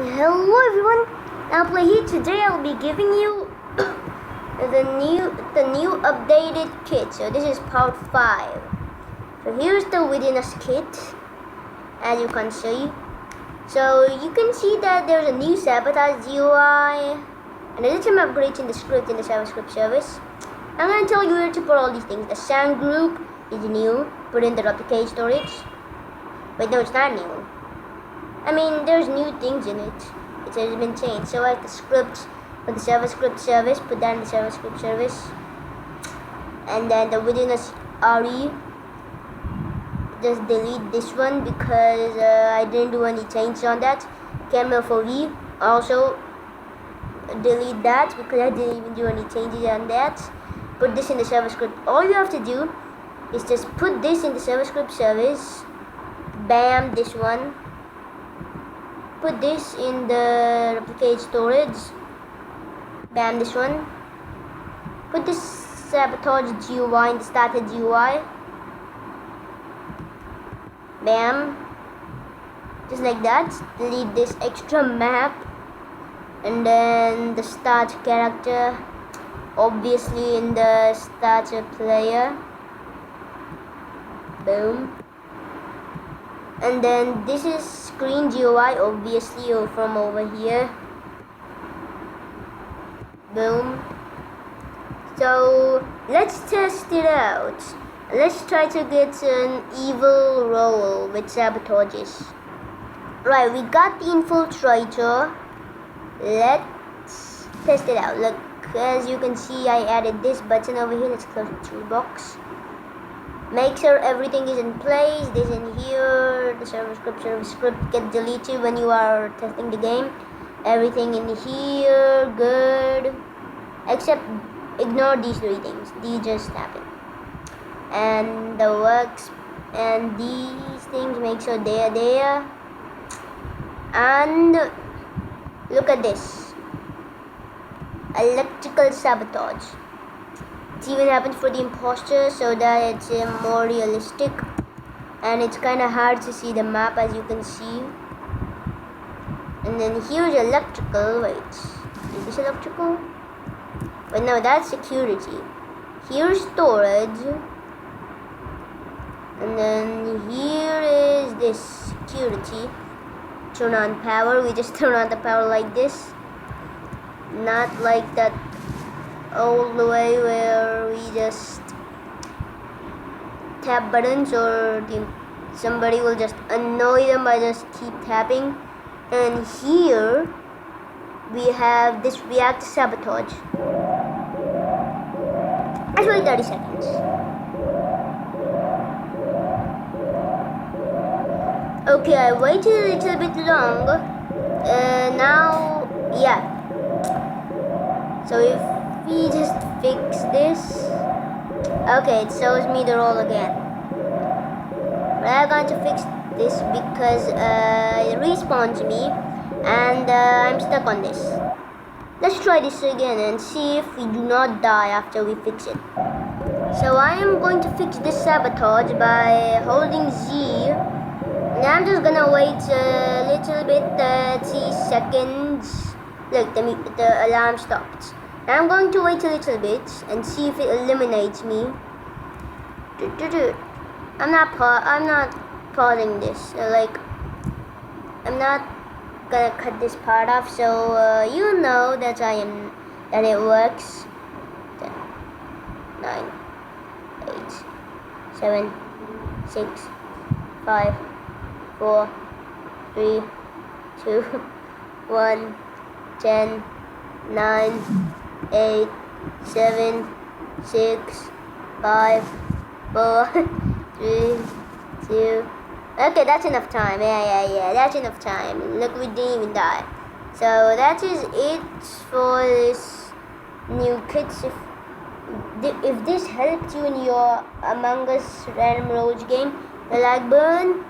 Hello everyone, now play here. Today I'll be giving you the new updated kit. So this is part 5. So here's the Within Us kit, as you can see. So you can see that there's a new Sabotage GUI, and there's some upgrades in the script in the JavaScript service. I'm going to tell you where to put all these things. The sound group is new, put in the replicate storage. Wait, no, it's not new. I mean, there's new things in it. It has been changed. So like the script for the JavaScript service, put that in the JavaScript service. And then the Within Us RE, just delete this one because I didn't do any changes on that. Camera for V, also delete that because I didn't even do any changes on that. Put this in the JavaScript. All you have to do is just put this in the JavaScript service. Bam, this one. Put this in the replicate storage. Bam, this one. Put this Sabotage GUI in the started GUI. Bam. Just like that. Delete this extra map. And then the start character. Obviously in the starter player. Boom. And then this is screen GUI, obviously, from over here. Boom. So let's test it out. Let's try to get an evil role with sabotages. Right, we got the infiltrator. Let's test it out. Look, as you can see, I added this button over here. Let's close the toolbox. Make sure everything is in place. This in here. The service script get deleted when you are testing the game. Everything in here, good. Except ignore these 3 things. These just happen. And the works and these things, make sure they are there. And look at this. Electrical sabotage. It even happens for the imposter, so that it's more realistic, and it's kind of hard to see the map, as you can see. And then here's electrical. Wait, is this electrical? Wait, no, that's security. Here's storage, and then here is this security. Turn on power. We just turn on the power like this, not like that all the way where we just tap buttons, or somebody will just annoy them by just keep tapping. And here we have this react to sabotage. Actually 30 seconds. Okay, I waited a little bit long. Now, yeah. So if we just fix this. Okay, it shows me the roll again. But I'm going to fix this because it respawns me, and I'm stuck on this. Let's try this again and see if we do not die after we fix it. So I am going to fix this sabotage by holding Z. And I'm just gonna wait a little bit, 30 seconds. Look, the alarm stopped. I'm going to wait a little bit and see if it eliminates me. I'm not pausing this. I'm not gonna cut this part off, so you know that it works. 10, 9, 8, 7, 6, 5, 4, 3, 2, 1, 10, 9, 8, 7, 6, 5, 4, 3, 2. Okay, that's enough time. Yeah, that's enough time. Look, we didn't even die. So that is it for this new kit. If this helped you in your Among Us random roles game, the like button,